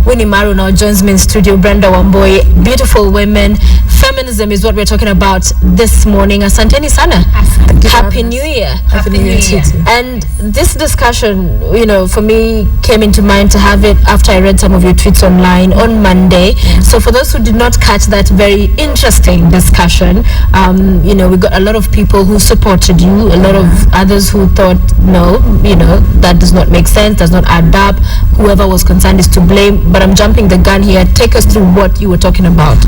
Winnie Maru now joins me in studio. Brenda, Wambui, beautiful women. Feminism is what we're talking about this morning. Asanteni sana. Happy New Year. Happy New Year to you. And this discussion, for me came into mind to have it after I read some of your tweets online on Monday. So for those who did not catch that very interesting discussion, we got a lot of people who supported you, a lot of others who thought, no, that does not make sense, does not add up. Whoever was concerned is to blame. But I'm jumping the gun here. Take us through what you were talking about.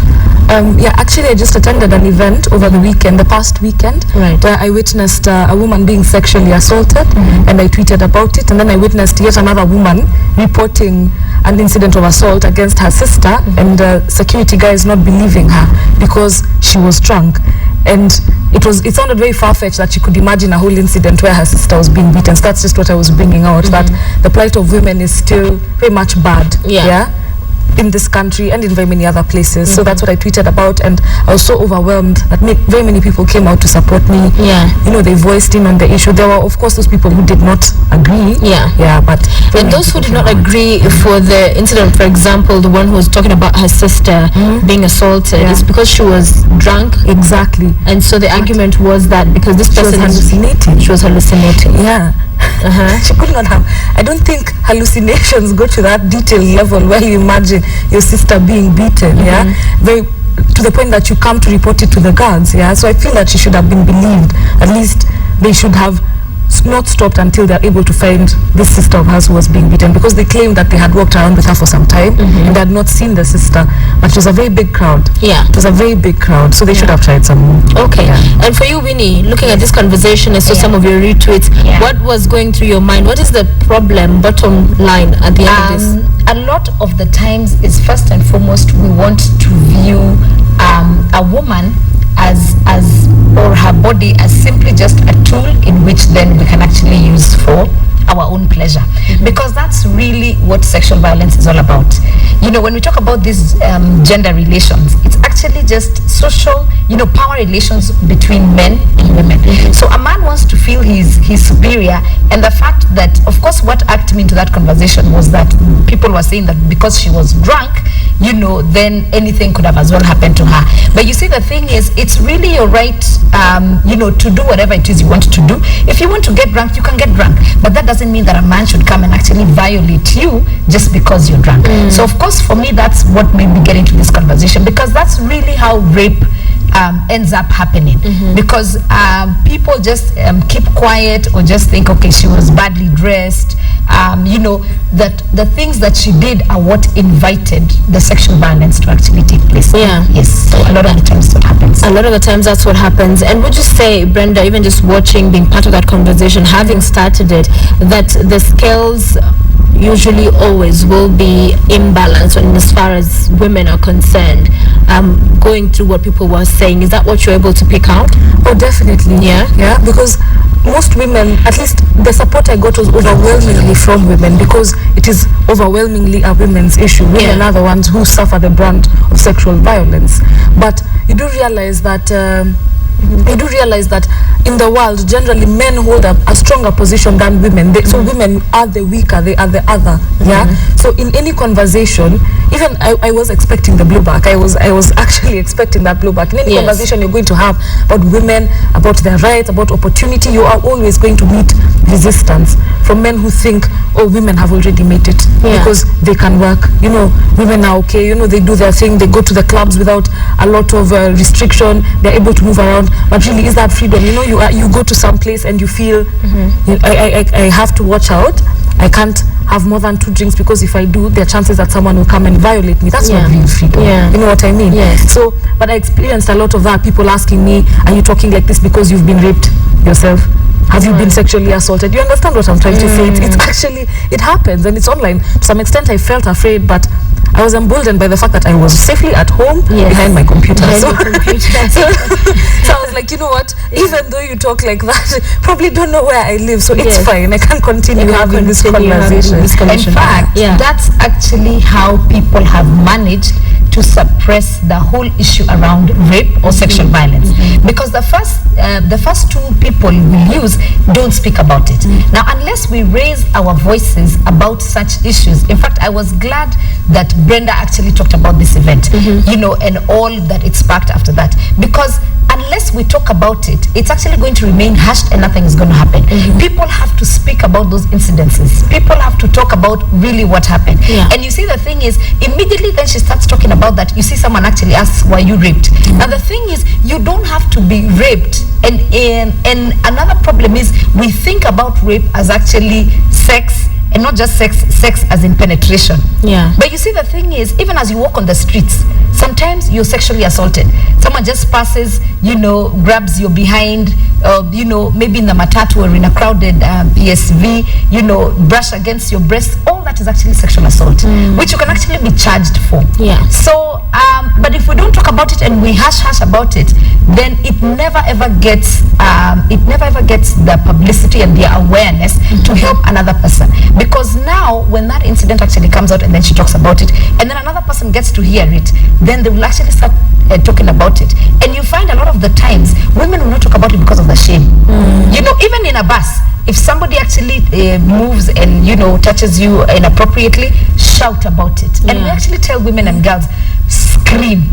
Actually, I just attended an event over the past weekend, where I witnessed a woman being sexually assaulted, and I tweeted about it, and then I witnessed yet another woman reporting an incident of assault against her sister, and the security guy is not believing her because she was drunk. And it sounded very far-fetched that she could imagine a whole incident where her sister was being beaten. So that's just what I was bringing out, that the plight of women is still very much bad. In this country and in very many other places. So that's what I tweeted about, and I was so overwhelmed that very many people came out to support me. They voiced in on the issue. There were, of course, those people who did not agree. But and those who did not agree for the incident, for example, the one who was talking about her sister being assaulted, is because she was drunk. Exactly. And so the argument was that because this person she was hallucinating. She could not have. I don't think hallucinations go to that detailed level where you imagine your sister being beaten. Very to the point that you come to report it to the guards. So I feel that she should have been believed. At least they should have not stopped until they're able to find this sister of hers who was being beaten, because they claimed that they had walked around with her for some time and they had not seen the sister, but it was a very big crowd. It was a very big crowd, so they should have tried some more. And for you, Winnie, looking at this conversation, I saw some of your retweets. What was going through your mind? What is the problem, bottom line, at the end of this? A lot of the times is, first and foremost, we want to view a woman or her body as simply just a tool in which then we can actually use for our own pleasure, because that's really what sexual violence is all about. When we talk about these gender relations, it's actually just social, power relations between men and women. So a man wants to feel he's superior, and the fact that, of course, what acted me into that conversation was that people were saying that because she was drunk, then anything could have as well happened to her. But you see, the thing is, it's really your right, to do whatever it is you want to do. If you want to get drunk, you can get drunk, but that doesn't mean that a man should come and actually violate you just because you're drunk. So of course, for me, that's what made me get into this conversation, because that's really how rape ends up happening, because people just keep quiet or just think, okay, she was badly dressed, that the things that she did are what invited the sexual violence to actually take place. Yes, so a lot of the times what happens. A lot of the times that's what happens. And would you say, Brenda, even just watching, being part of that conversation, having started it, that the scales usually always will be imbalanced when, as far as women are concerned, going through what people were saying? Is that what you're able to pick out? Oh, definitely. Because most women, at least the support I got was overwhelmingly from women, because it is overwhelmingly a women's issue. Women are the ones who suffer the brunt of sexual violence. But you do realize that in the world, generally, men hold a stronger position than women. So women are the weaker, they are the other. So in any conversation, even I was expecting the blowback. I was actually expecting that blowback. In any conversation you're going to have about women, about their rights, about opportunity, you are always going to meet resistance from men who think, oh, women have already made it because they can work. Women are okay. They do their thing. They go to the clubs without a lot of restriction. They're able to move around. But really, is that freedom? You go to some place and you feel, I have to watch out. I can't have more than 2 drinks, because if I do, there are chances that someone will come and violate me. That's not real freedom. You know what I mean? So, but I experienced a lot of that. People asking me, are you talking like this because you've been raped yourself? Have you been sexually assaulted? You understand what I'm trying to say? It's actually, it happens, and it's online. To some extent, I felt afraid, but I was emboldened by the fact that I was safely at home behind my computer. So I was like, you know what? Even though you talk like that, probably don't know where I live, so it's fine. I can continue having this conversation. In fact, that's actually how people have managed to suppress the whole issue around rape or sexual violence, because the first two people we use don't speak about it. Now, unless we raise our voices about such issues, in fact, I was glad that Brenda actually talked about this event, you know, and all that it sparked after that, because unless we talk about it, it's actually going to remain hushed and nothing is going to happen. People have to speak about those incidences. People have to talk about really what happened. And you see, the thing is, immediately then she starts talking about that. You see, someone actually asks, why you raped? Now, the thing is, you don't have to be raped. And another problem is, we think about rape as actually sex, and not just sex as in penetration. But you see, the thing is, even as you walk on the streets, sometimes you're sexually assaulted. Someone just passes, you know, grabs your behind, you know, maybe in the matatu or in a crowded PSV, you know, brush against your breast. All that is actually sexual assault, which you can actually be charged for. So, but if we don't talk about it and we hush about it, then it never ever gets the publicity and the awareness to help another person. Because now, when that incident actually comes out and then she talks about it, and then another person gets to hear it, then they will actually start talking about it. And you find a lot of the times, women will not talk about it because of the shame. You know, even in a bus, if somebody actually moves and, you know, touches you inappropriately, shout about it. And we actually tell women and girls, scream,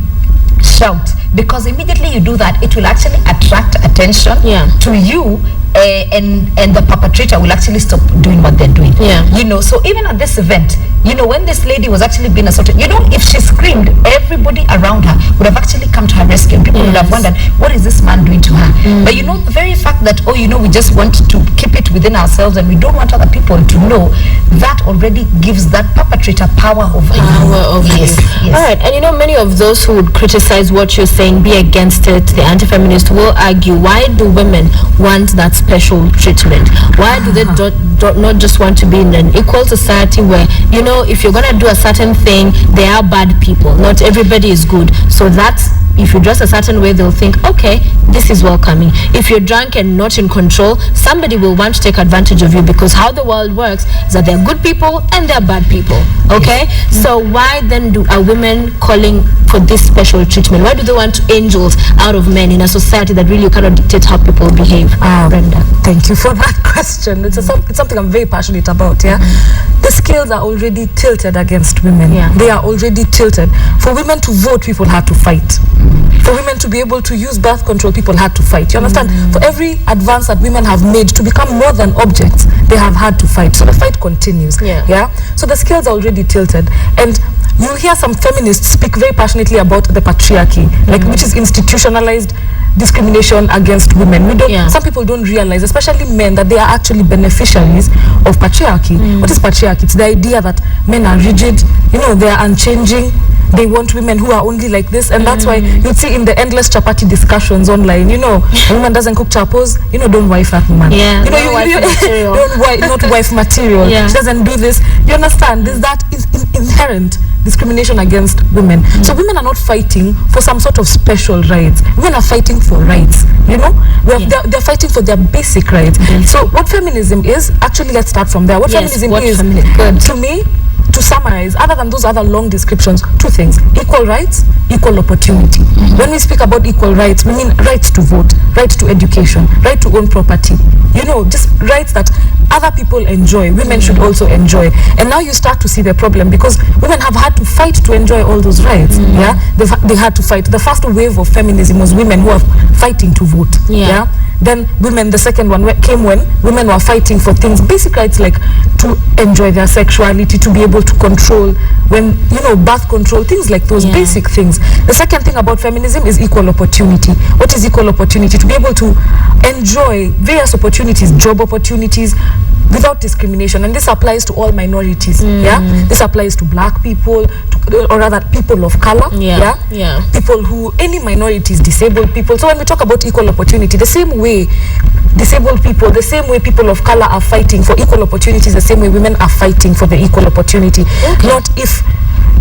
shout, because immediately you do that, it will actually attract attention to you, and the perpetrator will actually stop doing what they're doing. You know, so even at this event, you know, when this lady was actually being assaulted, you know, if she screamed, everybody around her would have actually come to her rescue, and people would have wondered, what is this man doing to her? But you know, the very fact that, oh, you know, we just want to keep it within ourselves and we don't want other people to know, that already gives that perpetrator power over you. Yes. All right, and you know, many of those who would criticize what you're saying, be against it, the anti-feminists will argue, why do women want that special treatment? Why do they not just want to be in an equal society where, you know, if you're going to do a certain thing, there are bad people. Not everybody is good. So that's, if you dress a certain way, they'll think, okay, this is welcoming. If you're drunk and not in control, somebody will want to take advantage of you, because how the world works is that there are good people and there are bad people. Okay? So why then are women calling for this special treatment? Why do they want angels out of men in a society that really cannot dictate how people behave? Brenda. Thank you for that question. It's something I'm very passionate about. The scales are already tilted against women. They are already tilted. For women to vote, people had to fight. For women to be able to use birth control, people had to fight. You understand? For every advance that women have made to become more than objects, they have had to fight. So the fight continues. So the scales are already tilted. And you hear some feminists speak very passionately about the patriarchy, like which is institutionalized discrimination against women. Some people don't realize, especially men, that they are actually beneficiaries of patriarchy. What is patriarchy? It's the idea that men are rigid, you know, they are unchanging. They want women who are only like this, and that's why you'd see in the endless chapati discussions online, you know, a woman doesn't cook chapos, you know, don't wife that woman. You know, not wife material. She doesn't do this. You understand? There's that inherent discrimination against women. So women are not fighting for some sort of special rights. Women are fighting for rights. You know, they're fighting for their basic rights. So what feminism is, actually, let's start from there. What feminism is, to me, to summarize, other than those other long descriptions, two things: equal rights, equal opportunity. When we speak about equal rights, we mean rights to vote, right to education, right to own property. You know, just rights that other people enjoy, women should also enjoy. And now you start to see the problem, because women have had to fight to enjoy all those rights. They had to fight. The first wave of feminism was women who are fighting to vote. Then women, the second one came when women were fighting for things, basic rights like to enjoy their sexuality, to be able to control, when, you know, birth control, things like those basic things. The second thing about feminism is equal opportunity. What is equal opportunity? To be able to enjoy various opportunities, job opportunities, without discrimination. And this applies to all minorities. This applies to black people, or rather people of color. People who, any minorities, disabled people. So when we talk about equal opportunity, the same way disabled people, the same way people of color are fighting for equal opportunities, the same way women are fighting for the equal opportunity. Not if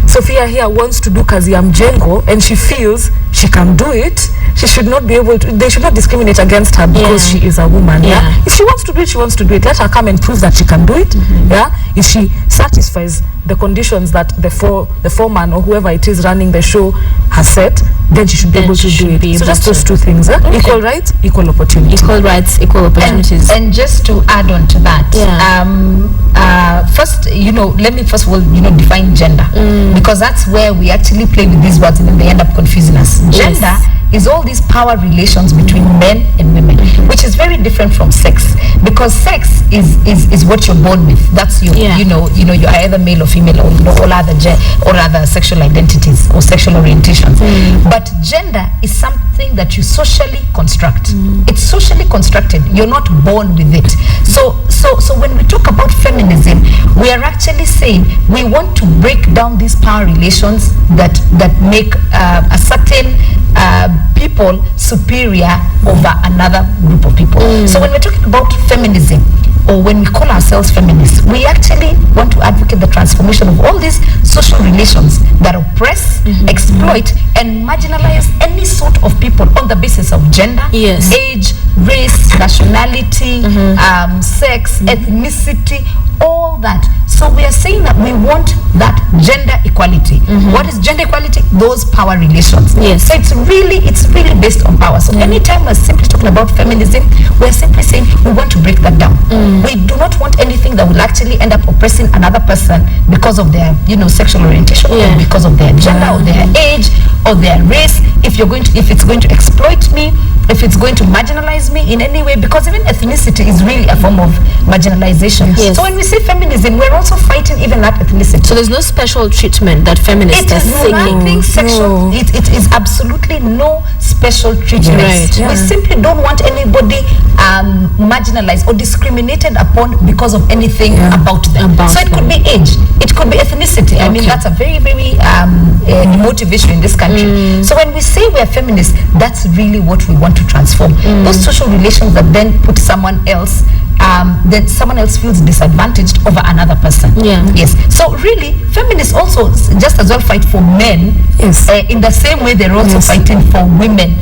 Sophia here wants to do kazi ya mjengo and she feels she can do it, she should not be able to, they should not discriminate against her because she is a woman. If she wants to do it, she wants to do it. Let her come and prove that she can do it. If she satisfies the conditions that the foreman or whoever it is running the show has set, then she should be able to do it. So just those two things, equal rights, equal opportunity. Equal rights, equal opportunities. And just to add on to that, first, let me first of all, define gender, because that's where we actually play with these words and then they end up confusing us. Gender is all these power relations between men and women, which is very different from sex, because sex is what you're born with. That's your, you're either male or female, or all other sexual identities or sexual orientations. But gender is something that you socially construct. It's socially constructed. You're not born with it. So when we talk about feminism, we are actually saying we want to break down these power relations that make a certain people superior over another group of people. So when we're talking about feminism, or when we call ourselves feminists, we actually want to advocate the transformation of all these social relations that oppress, exploit, and marginalize any sort of people on the basis of gender, age, race, nationality, sex, ethnicity, all that. So we are saying that we want that gender equality. What is gender equality? Those power relations. So it's really based on power. So anytime we're simply talking about feminism, we're simply saying we want to break that down. We do not want anything that will actually end up oppressing another person because of their, sexual orientation, or because of their gender, or their age, or their race. If it's going to exploit me, if it's going to marginalize me in any way, because even ethnicity is really a form of marginalization. So when we say feminism, we're also fighting even that ethnicity. So there's no special treatment that feminists are seeking. Nothing sexual. It is absolutely no special treatment. We simply don't want anybody marginalized or discriminated upon because of anything about them. So it could be age, it could be ethnicity. I mean, that's a very, very emotive issue in this country. So when we say we're feminists, that's really what we want to transform. Those social relations that then put someone else, then someone else feels disadvantaged over another person. So really, feminists also just as well fight for men in the same way they're also fighting for women.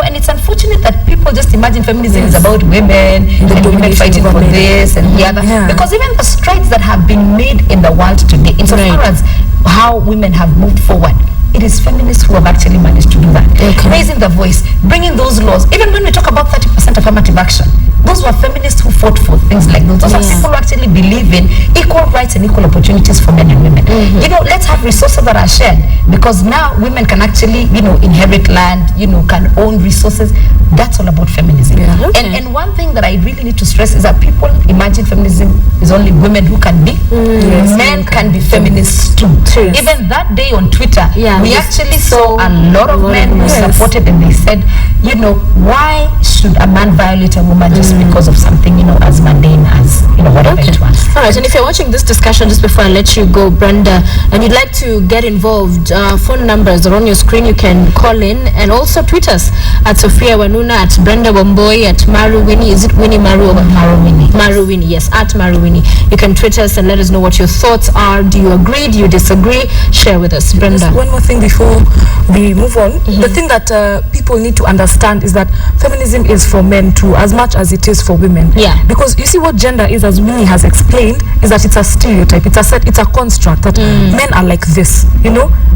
And it's unfortunate that people just imagine feminism is about women, and women fighting for this and the other. Because even the strides that have been made in the world today, insofar as how women have moved forward, it is feminists who have actually managed to do that. Raising the voice, bringing those laws. Even when we talk about 30% affirmative action, those were feminists who fought for things like those. Those are people who actually believe in equal rights and equal opportunities for men and women. Let's have resources that are shared, because now women can actually, inherit land, can own resources. That's all about feminism. And one thing that I really need to stress is that people imagine feminism is only women who can be. Men can be feminists too. Even that day on Twitter, we actually saw a lot of men who supported, and they said, why should a man violate a woman just because of something, as mundane as, whatever it was. All right, and if you're watching this discussion, just before I let you go, Brenda, and you'd like to get involved, phone numbers are on your screen. You can call in and also tweet us at Sophia Wanuna, at Brenda Wambui, at Maru Winnie. Is it Winnie Maru or Maru Winnie? Maru Winnie, yes, at Maru Winnie. You can tweet us and let us know what your thoughts are. Do you agree? Do you disagree? Share with us, Brenda. Just one more thing before we move on. The thing that people need to understand is that feminism is for men too, as much as it is for women. Because you see, what gender is, as Winnie has explained, is that it's a stereotype, it's a construct that men are like this.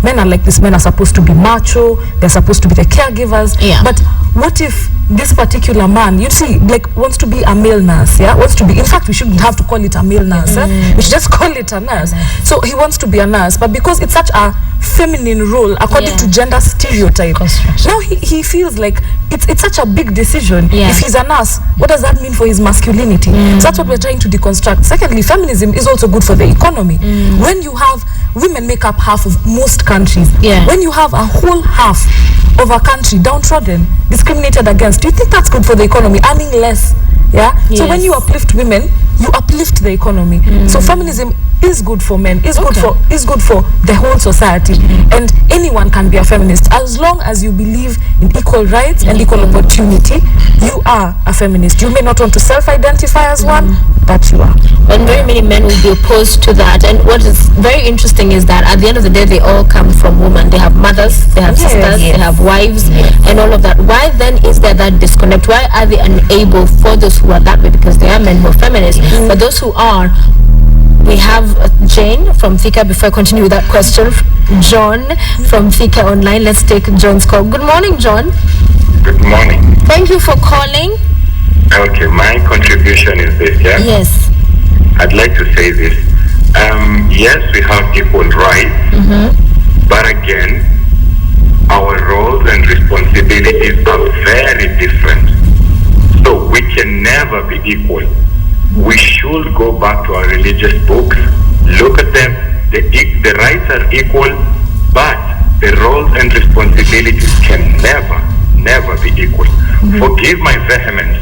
Men are like this. Men are supposed to be macho, they're supposed to be the caregivers. But what if this particular man, wants to be a male nurse, wants to be, in fact, we shouldn't have to call it a male nurse, we should just call it a nurse. So he wants to be a nurse, but because it's such a feminine role according to gender stereotype, now he feels like it's such a big decision. If he's a nurse, what does that mean for his masculinity? So that's what we're trying to deconstruct. Secondly, feminism is also good for the economy. When you have women make up half of most countries, when you have a whole half of a country downtrodden, discriminated against, do you think that's good for the economy? Earning less. So when you uplift women, you uplift the economy. So feminism is good for men, is good for the whole society, and anyone can be a feminist as long as you believe in equal rights and equal opportunity. You are a feminist. You may not want to self-identify as one, but you are. And very many men will be opposed to that. And what is very interesting is that at the end of the day, they all come from women. They have mothers, they have sisters, they have wives, and all of that. Why then is there that disconnect? Why are they unable, for those who are that way, because they are men who are feminists, but those who are We have Jane from Thika. Before I continue with that question, John from Thika online. Let's take John's call. Good morning, John. Good morning. Thank you for calling. Okay, my contribution is this, yeah? Yes. I'd like to say this. Yes, we have equal rights, but again, our roles and responsibilities are very different. So we can never be equal. We should go back to our religious books, look at them. The rights are equal, but the roles and responsibilities can never be equal. Forgive my vehemence,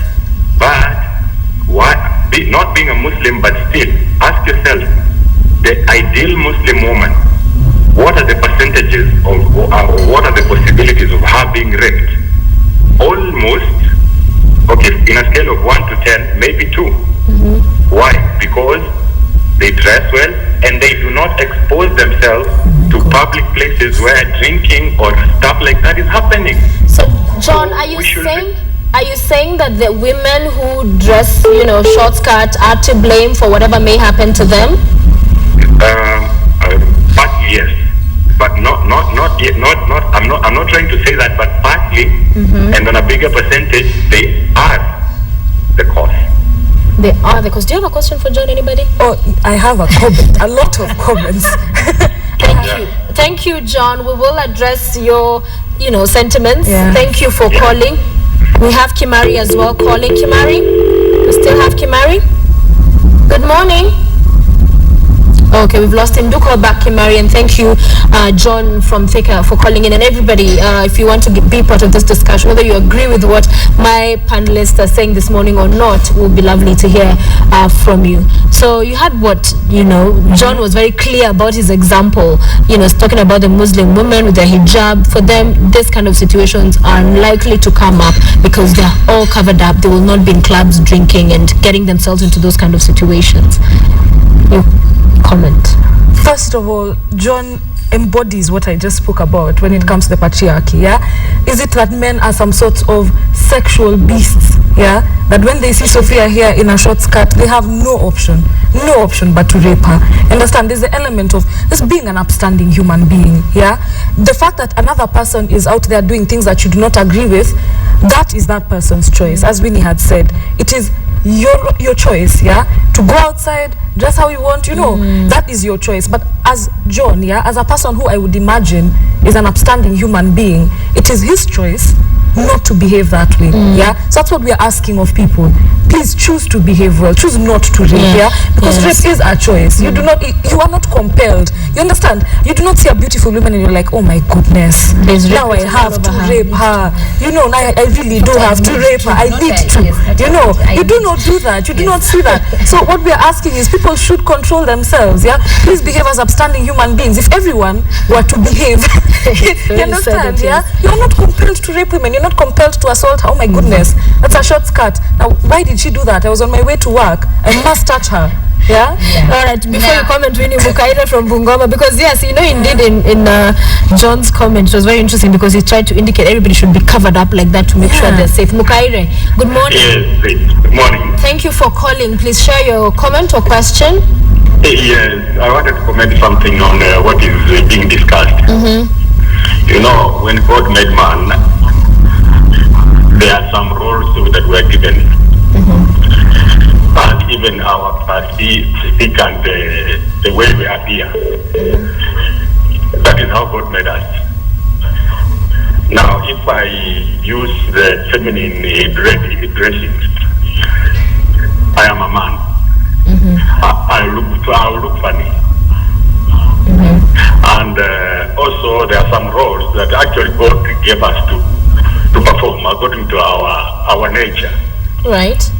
but not being a Muslim, but still, ask yourself, the ideal Muslim woman, what are the percentages of, what are the possibilities of her being raped? Almost, okay, in a scale of 1 to 10, maybe 2. Why? Because they dress well and they do not expose themselves to public places where drinking or stuff like that is happening. So, John, are you saying that the women who dress, short skirt are to blame for whatever may happen to them? Partly yes, but not. I'm not trying to say that, but partly, and on a bigger percentage, they are the cause. They are the cause. Do you have a question for John? Anybody? Oh, I have a comment. A lot of comments. Thank you, John. We will address your, sentiments. Yeah. Thank you for calling. We have Kimari as well calling. Kimari? We still have Kimari? Good morning. Okay, we've lost him. Do call back, Kimari, and thank you, John from Thika, for calling in. And everybody, if you want to be part of this discussion, whether you agree with what my panelists are saying this morning or not, will be lovely to hear from you. So you had what, John was very clear about his example, talking about the Muslim women with their hijab. For them, this kind of situations are unlikely to come up because they're all covered up. They will not be in clubs drinking and getting themselves into those kind of situations. You comment. First of all, John embodies what I just spoke about when it comes to the patriarchy. Is it that men are some sort of sexual beasts? That when they see Sophia here in a short skirt, they have no option but to rape her. Understand? There's the element of just being an upstanding human being. The fact that another person is out there doing things that you do not agree with, that is that person's choice. As Winnie had said, it is your choice, to go outside, dress how you want, that is your choice. But as John, as a person who I would imagine is an upstanding human being, it is his choice not to behave that way. So that's what we are asking of people. Please choose to behave well, choose not to rape, because rape is a choice. You are not compelled. You understand? You do not see a beautiful woman and you're like, oh my goodness, now I have to rape her. Now I really do have to rape her. I need to. You do not do that. You do not see that. So what we are asking is people should control themselves. Please behave as upstanding human beings. If everyone were to behave, you understand? You're not compelled to rape women. You're not compelled to assault her. Oh my goodness, that's a short skirt. Now, why did she do that? I was on my way to work. I must touch her. All right. Before you comment, Winnie, Mukaira from Bungoma, because yes, indeed in John's comment, it was very interesting because he tried to indicate everybody should be covered up like that to make sure they're safe. Mukaira, good morning. Yes, good morning. Thank you for calling. Please share your comment or question. Yes, I wanted to comment something on what is being discussed. When God made man, there are some roles that were given. And even our physique and the way we appear. That is how God made us. Now, if I use the feminine dressing, I am a man. I'll look funny. And also there are some roles that actually God gave us to perform according to our nature. Right.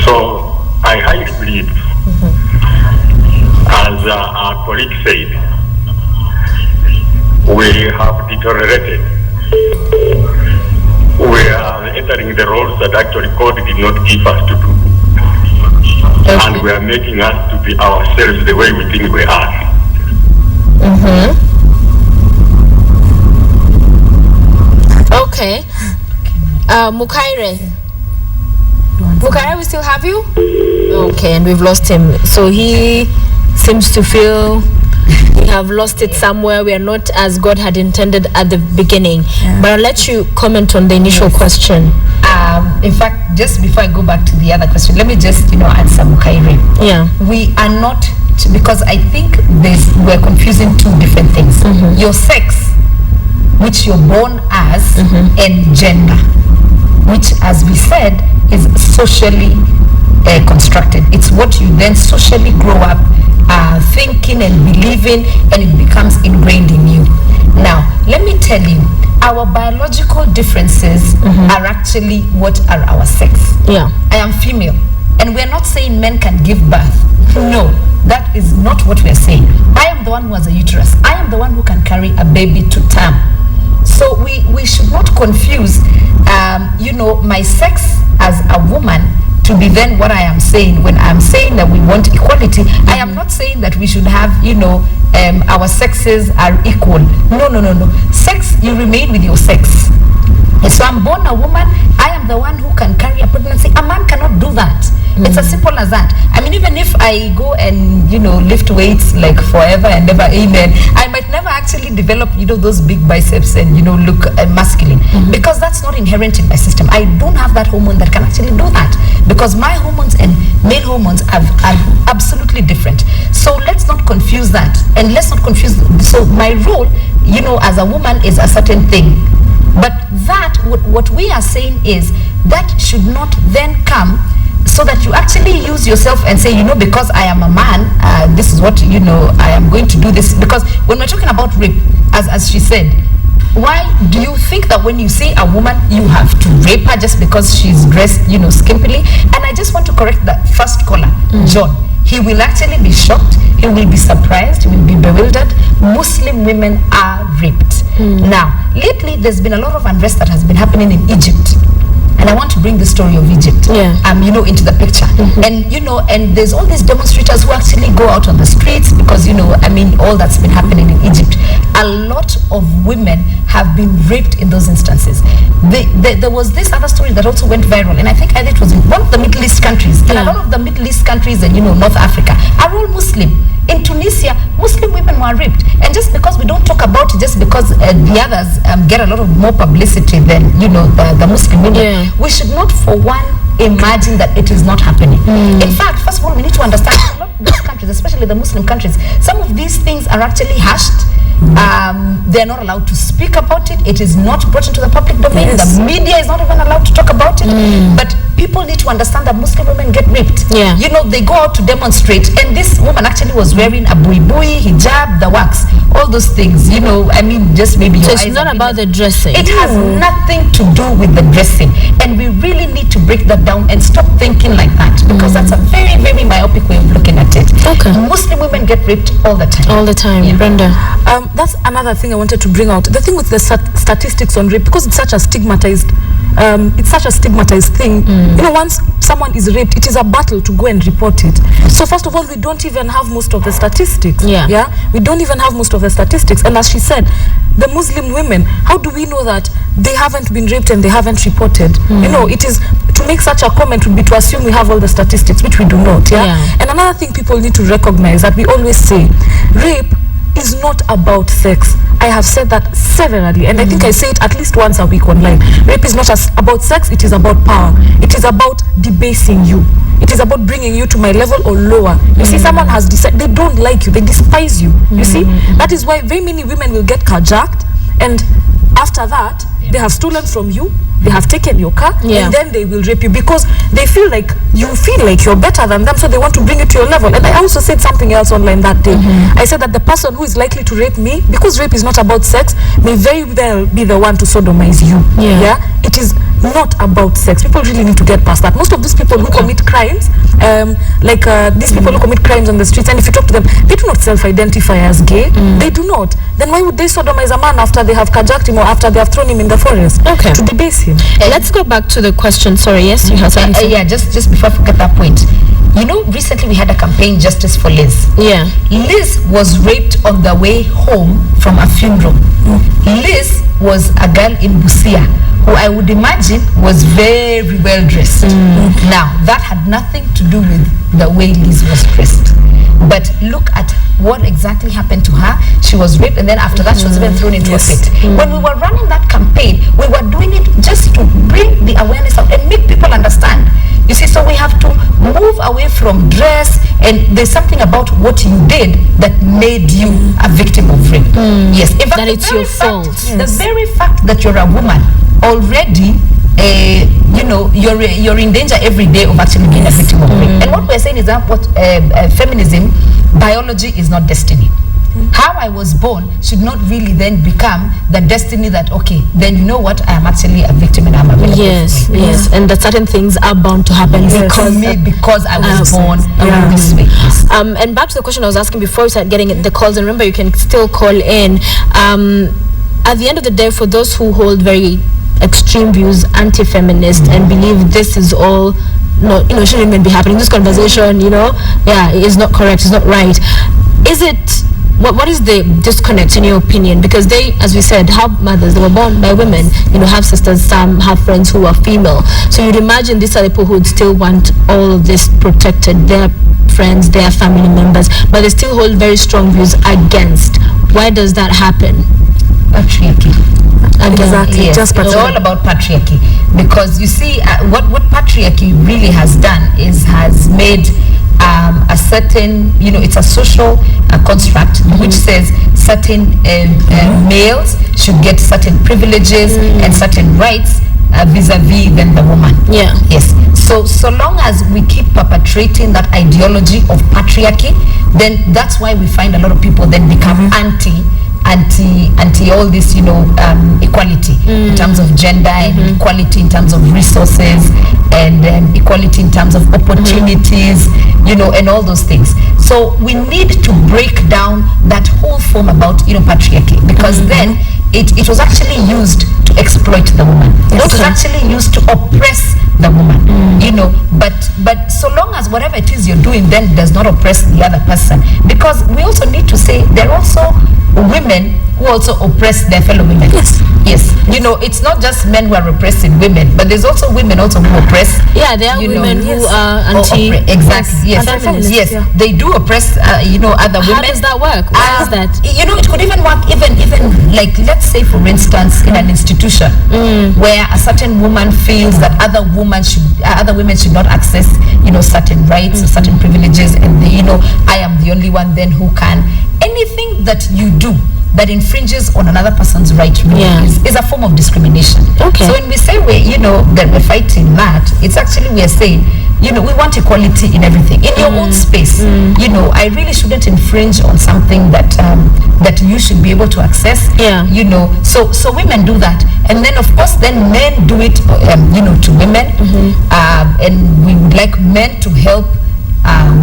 So I highly believe, as our colleague said, we have deteriorated. We are entering the roles that actually God did not give us to do. And we are making us to be ourselves the way we think we are. Okay. Mukaire. Bukaya, we still have you? Okay, and we've lost him. So he seems to feel we have lost it somewhere. We are not as God had intended at the beginning. But I'll let you comment on the initial question. In fact, just before I go back to the other question, let me just, answer Mukairi. Yeah. We are not, because I think we're confusing two different things. Your sex, which you're born as, and gender, which, as we said, is socially constructed. It's what you then socially grow up thinking and believing, and it becomes ingrained in you. Now, let me tell you, our biological differences are actually what are our sex. Yeah. I am female, and we're not saying men can give birth. No, that is not what we're saying. I am the one who has a uterus. I am the one who can carry a baby to term. So we should not confuse, my sex as a woman to be then what I am saying. When I'm saying that we want equality, I am not saying that we should have, our sexes are equal. No. Sex, you remain with your sex. So I'm born a woman, I am the one who can carry a pregnancy. A man cannot do that. It's as simple as that. I mean, even if I go and, lift weights like forever and ever, amen, I might never actually develop, those big biceps and, look masculine. Because that's not inherent in my system. I don't have that hormone that can actually do that. Because my hormones and male hormones are absolutely different. So let's not confuse that. And let's not confuse. So my role, as a woman is a certain thing. But that, what we are saying is that should not then come so that you actually use yourself and say, because I am a man, this is what, I am going to do this. Because when we're talking about rape, as she said, why do you think that when you say a woman, you have to rape her just because she's dressed, skimpily? And I just want to correct that first caller, John. He will actually be shocked. He will be surprised. He will be bewildered. Muslim women are raped. Now, lately, there's been a lot of unrest that has been happening in Egypt. And I want to bring the story of Egypt, into the picture. And, and there's all these demonstrators who actually go out on the streets because, all that's been happening in Egypt. A lot of women have been raped in those instances. There was this other story that also went viral, and I think it was in one of the Middle East countries. And a lot of the Middle East countries and, North Africa are all Muslim. In Tunisia, Muslim women were raped. And just because we don't talk about it, just because the others get a lot of more publicity than, the Muslim women, we should not for one imagine that it is not happening. In fact, first of all, we need to understand a lot of these countries, especially the Muslim countries, some of these things are actually hushed. They're not allowed to speak about it. It is not brought into the public domain. The media is not even allowed to talk about it. But people need to understand that Muslim women get raped. They go out to demonstrate, and this woman actually was wearing a buibui, hijab, the wax, all those things. Just maybe. So it's not about the dressing. It has nothing to do with the dressing, and we really need to break that down and stop thinking like that, because that's a very, very myopic way of looking at it. Okay. Muslim women get raped all the time. All the time, Brenda. That's another thing I wanted to bring out. The thing with the statistics on rape, because it's such a stigmatized thing. Once someone is raped, it is a battle to go and report it. So first of all, we don't even have most of the statistics. We don't even have most of the statistics. And as she said, the Muslim women, how do we know that they haven't been raped and they haven't reported? It is, to make such a comment would be to assume we have all the statistics, which we do not. And another thing people need to recognize, that we always say, rape is not about sex. I have said that severally, and I think I say it at least once a week online. Rape is not about sex, it is about power. It is about debasing you. It is about bringing you to my level or lower. You see, someone has decided, they don't like you, they despise you. You see, that is why very many women will get carjacked, and after that, they have stolen from you, they have taken your car, and then they will rape you because they feel like you're better than them, so they want to bring you to your level. And I also said something else online that day. I said that the person who is likely to rape me, because rape is not about sex, may very well be the one to sodomize you. It is not about sex. People really need to get past that. Most of these people who commit crimes, these people who commit crimes on the streets, and if you talk to them, they do not self-identify as gay. They do not. Then why would they sodomize a man after they have carjacked him or after they have thrown him in the forest? To debase him. Let's go back to the question. Sorry, yes, you have something. Just before I forget that point. Recently we had a campaign, Justice for Liz. Liz was raped on the way home from a funeral. Liz was a girl in Busia who I would imagine was very well dressed. Now, that had nothing to do with the way Liz was dressed. But look at what exactly happened to her. She was raped, and then after that she was even thrown into a pit. When we were running that campaign, we were doing it just to bring the awareness out and make people understand. You see, so we have to move away from dress, and there's something about what you did that made you a victim of rape. Yes, in fact, that it's your fault. The very fact that you're a woman already, you're in danger every day of actually being a victim of rape. And what we're saying is that what feminism, biology is not destiny. How I was born should not really then become the destiny that, okay, then you know what, I am actually a victim and I'm a victim. Yes, and that certain things are bound to happen because I was born this way. And back to the question I was asking before we started getting the calls, and remember you can still call in. At the end of the day, for those who hold very extreme views, anti-feminist, and believe this is all shouldn't even be happening, this conversation, it is not correct, it's not right. Is it, what is the disconnect in your opinion? Because they, as we said, have mothers, they were born by women, have sisters, some have friends who are female. So you'd imagine these are the people who would still want all of this protected, their friends, their family members, but they still hold very strong views against. Why does that happen? Patriarchy. Exactly, yes, just it's all about patriarchy. Because you see, what patriarchy really has done is has made a certain, it's a social construct which says certain males should get certain privileges and certain rights vis-a-vis than the woman. Yes. So long as we keep perpetrating that ideology of patriarchy, then that's why we find a lot of people then become anti all this, equality in terms of gender, and equality in terms of resources, and equality in terms of opportunities, and all those things. So we need to break down that whole form about, patriarchy, because then it was actually used to exploit the woman. It was actually used to oppress the woman, but so long as whatever it is you're doing then does not oppress the other person, because we also need to say there are also women who also oppress their fellow women. Yes. It's not just men who are repressing women, but there's also women also who oppress. There are women who are anti. Exactly. Yes. They do oppress. Other women. How does that work? Why is that? It could even work even like, let's say for instance in an institution where a certain woman feels that other women should not access certain rights or certain privileges, and I am the only one then who can. Anything that you do that infringes on another person's right is a form of discrimination. So when we say that we're fighting that, it's actually we are saying we want equality in everything, in your own space. I really shouldn't infringe on something that you should be able to access. So women do that, and then of course then men do it to women, and we would like men to help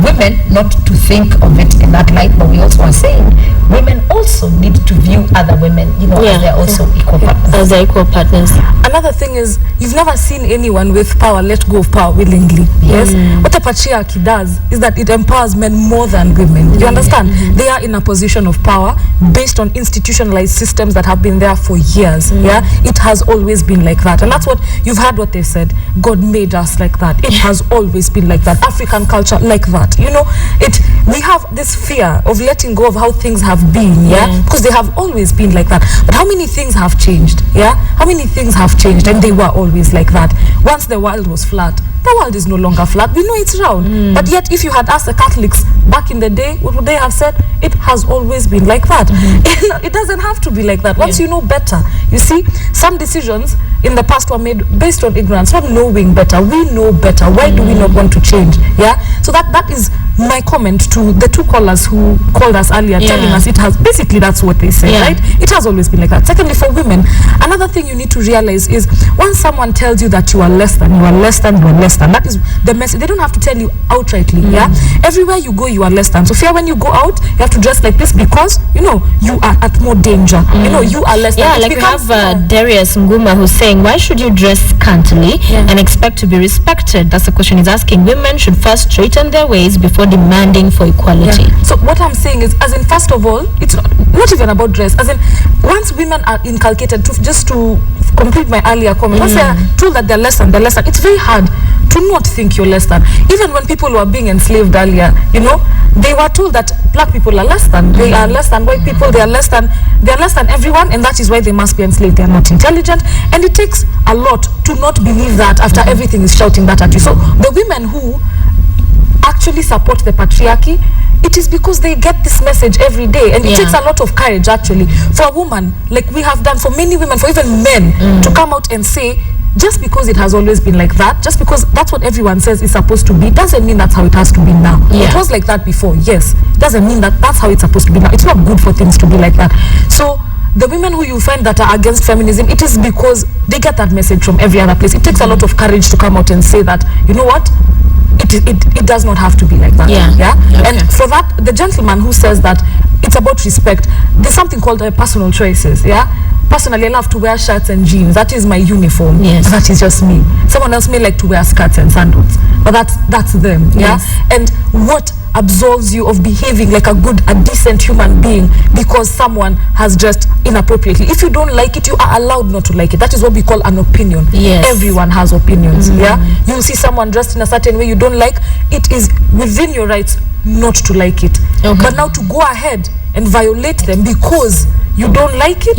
women not to think of it in that light, but we also are saying women also need to view other women, as they're also equal partners. As they're equal partners. Another thing is, you've never seen anyone with power let go of power willingly. Yes. What a patriarchy does is that it empowers men more than women. You understand? They are in a position of power based on institutionalized systems that have been there for years. It has always been like that, and that's what you've heard what they said. God made us like that. It has always been like that. African culture like that. We have this fear of letting go of how things have been, because they have always been like that. But how many things have changed? How many things have changed, and they were always like that. Once the world was flat, the world is no longer flat. We know it's round. But yet, if you had asked the Catholics back in the day, what would they have said? It has always been like that. It doesn't have to be like that. Once you know better, you see, some decisions in the past were made based on ignorance, not knowing better. We know better. Why do we not want to change? So that is my comment to the two callers who called us earlier, telling us it has, basically that's what they say, right? It has always been like that. Secondly, for women, another thing you need to realize is once someone tells you that you are less than, that is the message. They don't have to tell you outrightly, Everywhere you go, you are less than. So fear when you go out, you have to dress like this because, you are at more danger. You are less than. Like we have Darius Nguma who's saying, why should you dress scantily and expect to be respected? That's the question he's asking. Women should first straighten their ways before demanding for equality. Yeah. So what I'm saying is, as in, first of all, it's not even about dress. As in, once women are inculcated, just to complete my earlier comment, once they are told that they're less than, it's very hard to not think you're less than. Even when people were being enslaved earlier, they were told that black people are less than, they are less than white people, they are less than everyone, and that is why they must be enslaved. They are not intelligent, and it takes a lot to not believe that after everything is shouting that at you. So the women who actually support the patriarchy, it is because they get this message every day, and it takes a lot of courage actually for a woman, like we have done for many women, for even men, to come out and say, just because it has always been like that, just because that's what everyone says is supposed to be, doesn't mean that's how it has to be now. It was like that before, yes, doesn't mean that that's how it's supposed to be now. It's not good for things to be like that. So the women who you find that are against feminism, it is because they get that message from every other place. It takes a lot of courage to come out and say that, you know what, it does not have to be like that. Okay. And for that, the gentleman who says that it's about respect, there's something called personal choices. Personally, I love to wear shirts and jeans. That is my uniform. That is just me. Someone else may like to wear skirts and sandals, but that's them. And what absolves you of behaving like a decent human being because someone has dressed inappropriately? If you don't like it, you are allowed not to like it. That is what we call an opinion. Everyone has opinions. You see someone dressed in a certain way you don't like, it is within your rights not to like it. But now to go ahead and violate them because you don't like it,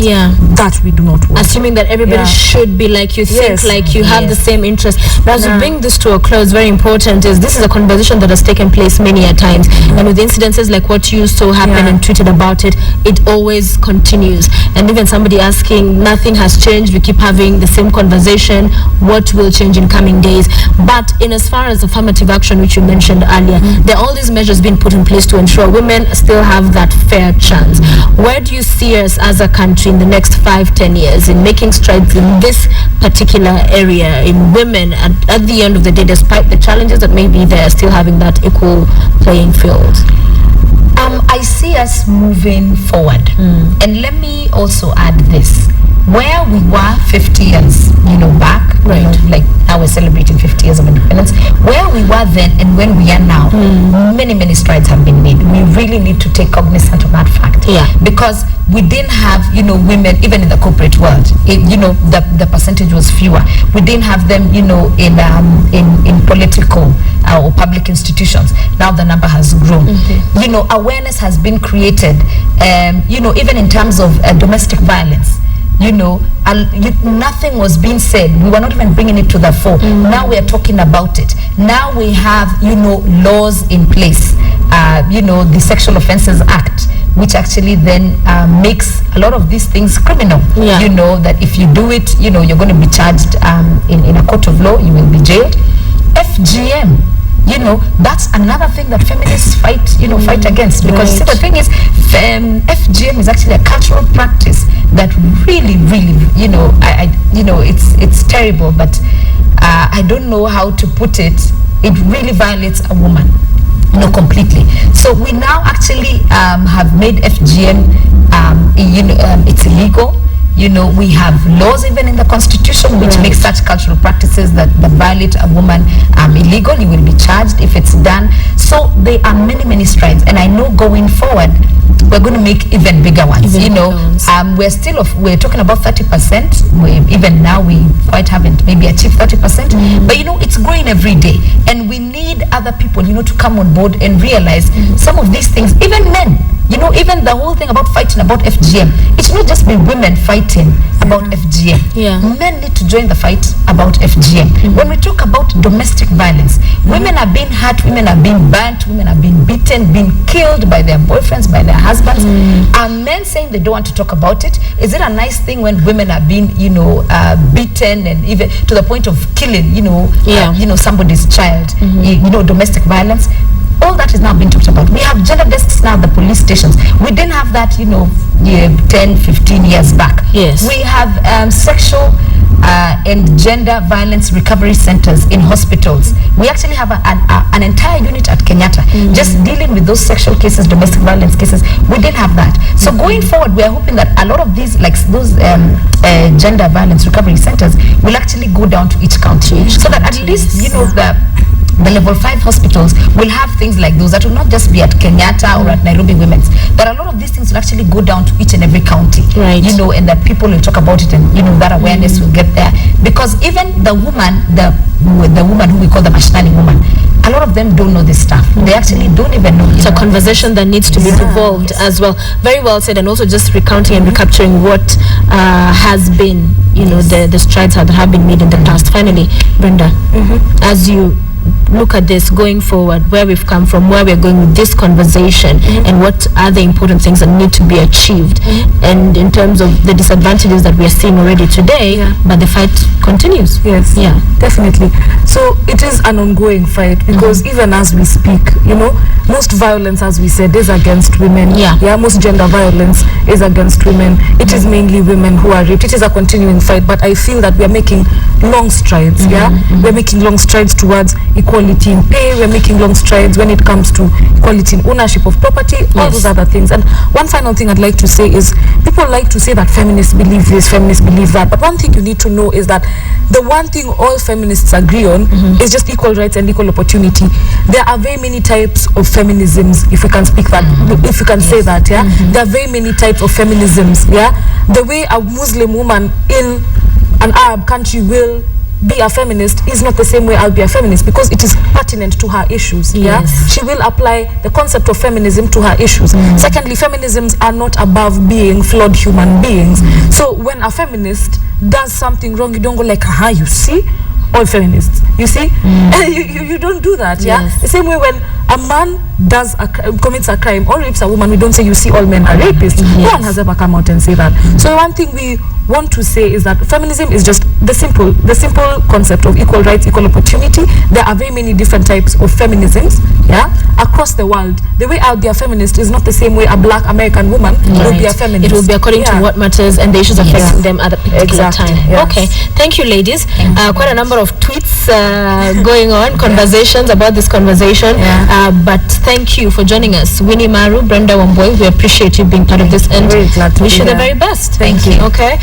that we do not want. Assuming that everybody should be like you, think like you, have the same interest. Now, as we bring this to a close, very important is this is a conversation that has taken place many a times, and with incidences like what you saw happen and tweeted about it, it always continues. And even somebody asking, nothing has changed, we keep having the same conversation, what will change in coming days? But in as far as affirmative action, which you mentioned earlier, there are all these measures being put in place to ensure women still have that fair chance. Where do you see us as a country in the next 5-10 years in making strides in this particular area, in women at the end of the day, despite the challenges that may be there, still having that equal playing field? I see us moving forward. And let me also add this. Where we were 50 years, back, like now we're celebrating 50 years of independence, where we were then and when we are now, many strides have been made. We really need to take cognizance of that fact. Because we didn't have, women, even in the corporate world, the percentage was fewer. We didn't have them, in political or public institutions. Now the number has grown. Awareness has been created, even in terms of domestic violence. Nothing was being said. We were not even bringing it to the fore. Now we are talking about it. Now we have, laws in place. The Sexual Offences Act, which actually then makes a lot of these things criminal. That if you do it, you're going to be charged in a court of law. You will be jailed. FGM. That's another thing that feminists fight against, because see, the thing is, FGM is actually a cultural practice that really, it's terrible, but I don't know how to put it. It really violates a woman, completely. So we now actually have made FGM, it's illegal. We have laws even in the Constitution which make such cultural practices that violate a woman illegal. You will be charged if it's done. So there are many strides, and I know going forward we're going to make even bigger ones. We're talking about 30%. Even now we quite haven't maybe achieved 30%, but it's growing every day, and we need other people to come on board and realize some of these things. Even men, even the whole thing about fighting about FGM, it should not just be women fighting about FGM. Men need to join the fight about FGM. When we talk about domestic violence, women are being hurt, women are being burnt, women are being beaten, being killed by their boyfriends, by their husbands. Are men saying they don't want to talk about it? Is it a nice thing when women are being, beaten and even to the point of killing, somebody's child? Domestic violence. All that is now being talked about. We have gender desks now at the police stations. We didn't have that, 10, 15 years back. We have sexual and gender violence recovery centers in hospitals. We actually have an entire unit at Kenyatta just dealing with those sexual cases, domestic violence cases. We didn't have that. So going forward, we are hoping that a lot of these, like those gender violence recovery centers, will actually go down to each county, so that at least, the level 5 hospitals will have things like those that will not just be at Kenyatta or at Nairobi Women's, but a lot of these things will actually go down to each and every county, right? You know, and that people will talk about it, and you know that awareness will get there, because even the woman who we call the mashinani woman, a lot of them don't know this stuff. They actually don't even know. It's a conversation that needs to be evolved as well. Very well said. And also just recounting and recapturing what has been, you know, the strides that have been made in the past. Finally, Brenda, as you look at this going forward, where we've come from, where we're going with this conversation, and what are the important things that need to be achieved, and in terms of the disadvantages that we are seeing already today, but the fight continues. Yes, definitely. So it is an ongoing fight, because even as we speak, you know, most violence, as we said, is against women. Most gender violence is against women. It is mainly women who are raped. It is a continuing fight, but I feel that we are making long strides. We're making long strides towards equality in pay. We're making long strides when it comes to equality in ownership of property, all those other things. And one final thing I'd like to say is, people like to say that feminists believe this, feminists believe that, but one thing you need to know is that the one thing all feminists agree on is just equal rights and equal opportunity. There are very many types of feminisms, if we can speak that, if we can say that. There are very many types of feminisms. The way a Muslim woman in an Arab country will be a feminist is not the same way I'll be a feminist, because it is pertinent to her issues. She will apply the concept of feminism to her issues. Secondly, feminisms are not above being flawed human beings. So when a feminist does something wrong, you don't go like, aha, you see, all feminists, you see. You don't do that. The same way when a man commits a crime or rapes a woman, we don't say, you see, all men are rapists. No one has ever come out and say that. So one thing we want to say is that feminism is just the simple concept of equal rights, equal opportunity. There are very many different types of feminisms across the world. The way I'll be a feminist is not the same way a black American woman will be a feminist. It will be according to what matters and the issues affecting them at a particular time. Okay, thank you, ladies. Quite a number of tweets going on, conversations about this conversation, but thank you for joining us. Winnie, Maru, Brenda, Wambui, we appreciate you being part of this, and very glad to wish you the very best. Thank you. Okay.